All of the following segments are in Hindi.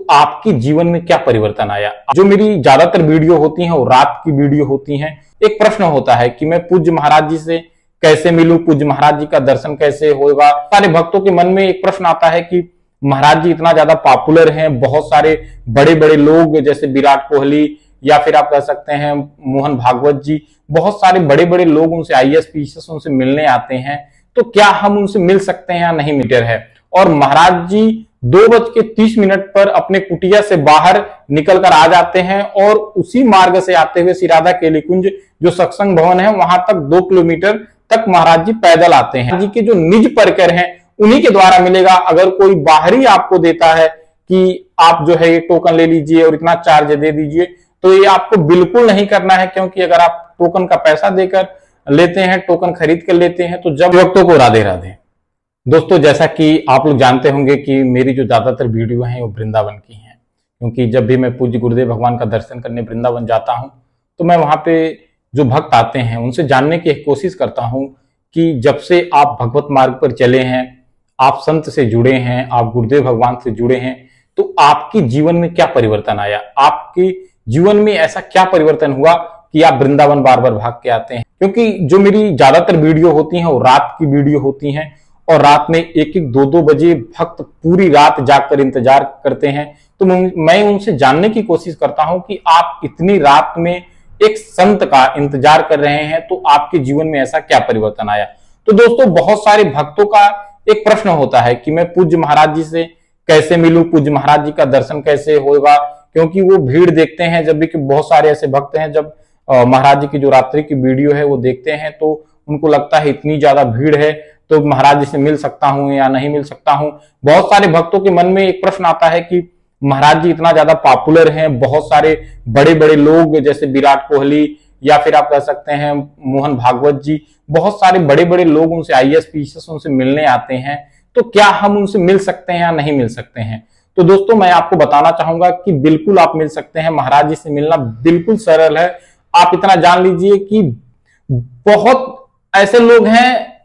आपके जीवन में क्या परिवर्तन आया। जो मेरी ज्यादातर वीडियो होती हैं वो रात की वीडियो होती हैं। एक प्रश्न होता है कि मैं पूज्य महाराज जी से कैसे मिलूं, पूज्य महाराज जी का दर्शन कैसे होगा। सारे भक्तों के मन में एक प्रश्न आता है कि महाराज जी इतना ज्यादा पॉपुलर हैं, बहुत सारे बड़े बड़े लोग जैसे विराट कोहली या फिर आप कह सकते हैं मोहन भागवत जी, बहुत सारे बड़े बड़े लोग उनसे IAS PCS उनसे मिलने आते हैं, तो क्या हम उनसे मिल सकते हैं या नहीं मीटर है। और महाराज जी 2:30 पर अपने कुटिया से बाहर निकलकर आ जाते हैं और उसी मार्ग से आते हुए श्री राधा केली कुंज जो सत्संग भवन है वहां तक 2 किलोमीटर तक महाराज जी पैदल आते हैं। जी के जो निज परिकर हैं उन्हीं के द्वारा मिलेगा। अगर कोई बाहरी आपको देता है कि आप जो है ये टोकन ले लीजिए और इतना चार्ज दे दीजिए, तो ये आपको बिल्कुल नहीं करना है, क्योंकि अगर आप टोकन का पैसा देकर लेते हैं, टोकन खरीद कर लेते हैं, तो जब भक्तों को राधे राधे। दोस्तों, जैसा कि आप लोग जानते होंगे कि मेरी जो ज्यादातर वीडियो हैं वो वृंदावन की हैं, क्योंकि जब भी मैं पूज्य गुरुदेव भगवान का दर्शन करने वृंदावन जाता हूं तो मैं वहां पे जो भक्त आते हैं उनसे जानने की कोशिश करता हूं कि जब से आप भगवत मार्ग पर चले हैं, आप संत से जुड़े हैं, आप गुरुदेव भगवान से जुड़े हैं, तो आपके जीवन में क्या परिवर्तन आया, आपके जीवन में ऐसा क्या परिवर्तन हुआ कि आप वृंदावन बार बार भाग के आते हैं। क्योंकि जो मेरी ज्यादातर वीडियो होती हैं वो रात की वीडियो होती हैं और रात में 1-1, 2-2 बजे भक्त पूरी रात जागकर इंतजार करते हैं। तो मैं उनसे जानने की कोशिश करता हूं कि आप इतनी रात में एक संत का इंतजार कर रहे हैं, तो आपके जीवन में ऐसा क्या परिवर्तन आया। तो दोस्तों, बहुत सारे भक्तों का एक प्रश्न होता है कि मैं पूज्य महाराज जी से कैसे मिलूं, पूज्य महाराज जी का दर्शन कैसे होगा, क्योंकि वो भीड़ देखते हैं जब भी कि बहुत सारे ऐसे भक्त हैं जब महाराज जी की जो रात्रि की वीडियो है वो देखते हैं तो उनको लगता है इतनी ज्यादा भीड़ है तो महाराज जी से मिल सकता हूं या नहीं मिल सकता हूं। बहुत सारे भक्तों के मन में एक प्रश्न आता है कि महाराज जी इतना ज्यादा पॉपुलर हैं, बहुत सारे बड़े बड़े लोग जैसे विराट कोहली या फिर आप कह सकते हैं मोहन भागवत जी, बहुत सारे बड़े बड़े लोग उनसे IAS PCS उनसे मिलने आते हैं, तो क्या हम उनसे मिल सकते हैं या नहीं मिल सकते हैं। तो दोस्तों, मैं आपको बताना चाहूंगा कि बिल्कुल आप मिल सकते हैं। महाराज जी से मिलना बिल्कुल सरल है। आप इतना जान लीजिए कि बहुत ऐसे लोग हैं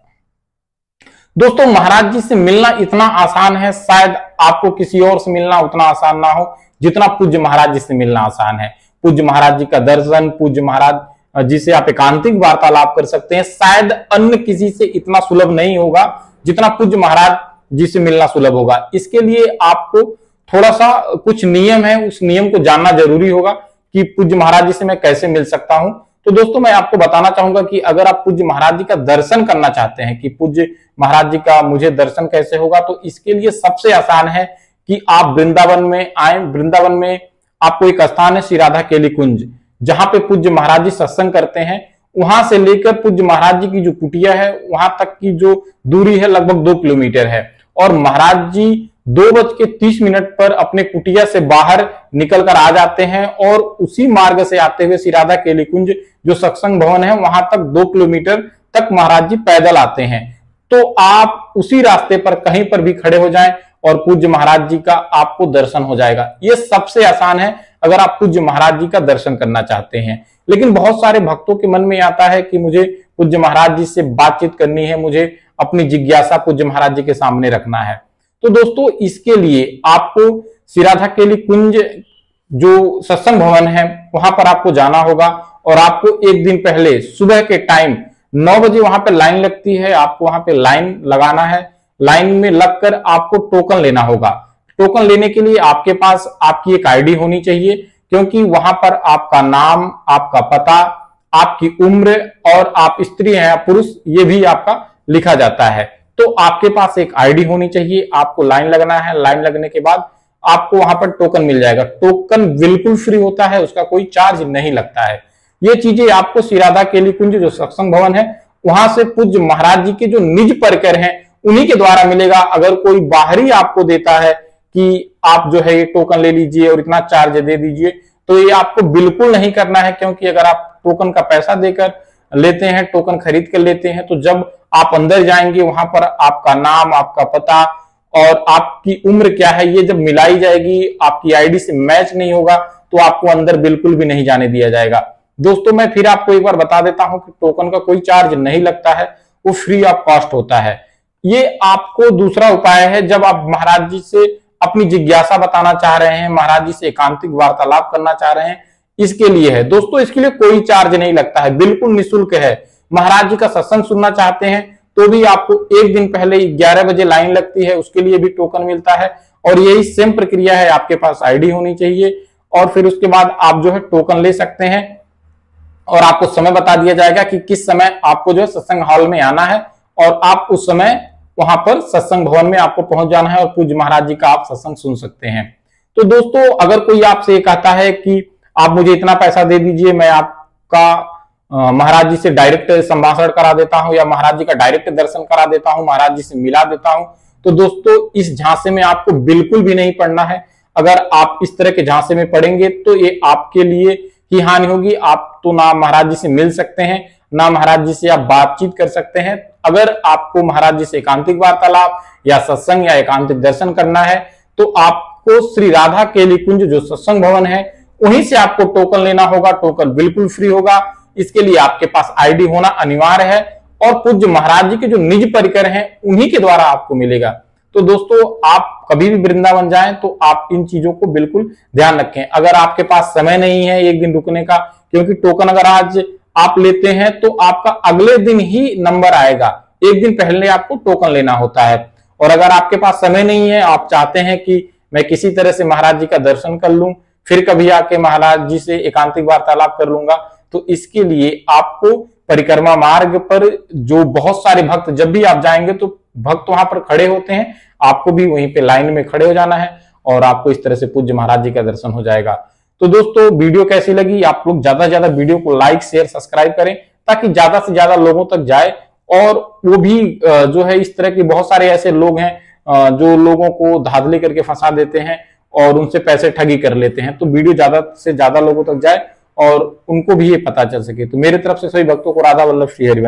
दोस्तों, महाराज जी से मिलना इतना आसान है, शायद आपको किसी और से मिलना उतना आसान ना हो जितना पूज्य महाराज जी से मिलना आसान है। पूज्य महाराज जी का दर्शन, पूज्य महाराज जी से आप एकांतिक वार्तालाप कर सकते हैं, शायद अन्य किसी से इतना सुलभ नहीं होगा जितना पूज्य महाराज जी से मिलना सुलभ होगा। इसके लिए आपको थोड़ा सा कुछ नियम है, उस नियम को जानना जरूरी होगा कि पूज्य महाराज जी से मैं कैसे मिल सकता हूं। तो दोस्तों, मैं आपको बताना चाहूंगा कि अगर आप पूज्य महाराज जी का दर्शन करना चाहते हैं कि पूज्य महाराज जी का मुझे दर्शन कैसे होगा, तो इसके लिए सबसे आसान है कि आप वृंदावन में आए। वृंदावन में आपको एक स्थान है श्री राधा केली कुंज, जहां पे पूज्य महाराज जी सत्संग करते हैं। वहां से लेकर पूज्य महाराज जी की जो कुटिया है वहां तक की जो दूरी है लगभग 2 किलोमीटर है। और महाराज जी 2:30 पर अपने कुटिया से बाहर निकलकर आ जाते हैं और उसी मार्ग से आते हुए श्री राधा केली कुंज जो सत्संग भवन है वहां तक 2 किलोमीटर तक महाराज जी पैदल आते हैं। तो आप उसी रास्ते पर कहीं पर भी खड़े हो जाएं और पूज्य महाराज जी का आपको दर्शन हो जाएगा। ये सबसे आसान है अगर आप पूज्य महाराज जी का दर्शन करना चाहते हैं। लेकिन बहुत सारे भक्तों के मन में आता है कि मुझे पूज्य महाराज जी से बातचीत करनी है, मुझे अपनी जिज्ञासा पूज्य महाराज जी के सामने रखना है। तो दोस्तों, इसके लिए आपको श्री राधा केली कुंज जो सत्संग भवन है वहां पर आपको जाना होगा और आपको एक दिन पहले सुबह के टाइम 9 बजे वहां पे लाइन लगती है, आपको वहां पे लाइन लगाना है। लाइन में लगकर आपको टोकन लेना होगा। टोकन लेने के लिए आपके पास आपकी एक ID होनी चाहिए, क्योंकि वहां पर आपका नाम, आपका पता, आपकी उम्र और आप स्त्री हैं या पुरुष ये भी आपका लिखा जाता है। तो आपके पास एक ID होनी चाहिए, आपको लाइन लगना है। लाइन लगने के बाद आपको वहां पर टोकन मिल जाएगा। टोकन बिल्कुल फ्री होता है, उसका कोई चार्ज नहीं लगता है। ये चीजें आपको श्री राधा केली कुंज जो सत्संग भवन है वहां से पूज्य महाराज जी के जो निज परिकर हैं उन्हीं के द्वारा मिलेगा। अगर कोई बाहरी आपको देता है कि आप जो है ये टोकन ले लीजिए और इतना चार्ज दे दीजिए, तो ये आपको बिल्कुल नहीं करना है, क्योंकि अगर आप टोकन का पैसा देकर लेते हैं, टोकन खरीद कर लेते हैं, तो जब आप अंदर जाएंगे वहां पर आपका नाम, आपका पता और आपकी उम्र क्या है ये जब मिलाई जाएगी, आपकी ID से मैच नहीं होगा तो आपको अंदर बिल्कुल भी नहीं जाने दिया जाएगा। दोस्तों, मैं फिर आपको एक बार बता देता हूं कि टोकन का कोई चार्ज नहीं लगता है, वो फ्री ऑफ कॉस्ट होता है। ये आपको दूसरा उपाय है, जब आप महाराज जी से अपनी जिज्ञासा बताना चाह रहे हैं, महाराज जी से एकांतिक वार्तालाप करना चाह रहे हैं, इसके लिए है दोस्तों। इसके लिए कोई चार्ज नहीं लगता है, बिल्कुल निःशुल्क है। महाराज जी का सत्संग सुनना चाहते हैं तो भी आपको एक दिन पहले 11 बजे लाइन लगती है, उसके लिए भी टोकन मिलता है। और यही सेम प्रक्रिया है, आपके पास आईडी होनी चाहिए और फिर उसके बाद आप जो है टोकन ले सकते हैं और आपको समय बता दिया जाएगा कि किस समय आपको जो है सत्संग हॉल में आना है और आप उस समय वहां पर सत्संग भवन में आपको पहुंच जाना है और पूज्य महाराज जी का आप सत्संग सुन सकते हैं। तो दोस्तों, अगर कोई आपसे ये कहता है कि आप मुझे इतना पैसा दे दीजिए, मैं आपका महाराज जी से डायरेक्ट संभाषण करा देता हूं या महाराज जी का डायरेक्ट दर्शन करा देता हूं, महाराज जी से मिला देता हूं, तो दोस्तों इस झांसे में आपको बिल्कुल भी नहीं पड़ना है। अगर आप इस तरह के झांसे में पड़ेंगे तो ये आपके लिए ही हानि होगी। आप तो ना महाराज जी से मिल सकते हैं, ना महाराज जी से आप बातचीत कर सकते हैं। अगर आपको महाराज जी से एकांतिक वार्तालाप या सत्संग या एकांतिक दर्शन करना है तो आपको श्री राधा केली कुंज जो सत्संग भवन है वहीं से आपको टोकन लेना होगा। टोकन बिल्कुल फ्री होगा, इसके लिए आपके पास आईडी होना अनिवार्य है और पूज्य महाराज जी के जो निज परिकर हैं उन्हीं के द्वारा आपको मिलेगा। तो दोस्तों, आप कभी भी वृंदावन जाएं तो आप इन चीजों को बिल्कुल ध्यान रखें। अगर आपके पास समय नहीं है एक दिन रुकने का, क्योंकि टोकन अगर आज आप लेते हैं तो आपका अगले दिन ही नंबर आएगा, एक दिन पहले आपको टोकन लेना होता है। और अगर आपके पास समय नहीं है, आप चाहते हैं कि मैं किसी तरह से महाराज जी का दर्शन कर लूं, फिर कभी आके महाराज जी से एकांतिक वार्तालाप कर लूंगा, तो इसके लिए आपको परिक्रमा मार्ग पर जो बहुत सारे भक्त, जब भी आप जाएंगे तो भक्त वहां पर खड़े होते हैं, आपको भी वहीं पे लाइन में खड़े हो जाना है और आपको इस तरह से पूज्य महाराज जी का दर्शन हो जाएगा। तो दोस्तों, वीडियो कैसी लगी? आप लोग ज्यादा से ज्यादा वीडियो को लाइक शेयर सब्सक्राइब करें ताकि ज्यादा से ज्यादा लोगों तक जाए। और वो भी जो है इस तरह के बहुत सारे ऐसे लोग हैं जो लोगों को धांधली करके फंसा देते हैं और उनसे पैसे ठगी कर लेते हैं। तो वीडियो ज्यादा से ज्यादा लोगों तक जाए और उनको भी ये पता चल सके। तो मेरे तरफ से सभी भक्तों को राधा वल्लभ श्री हरि।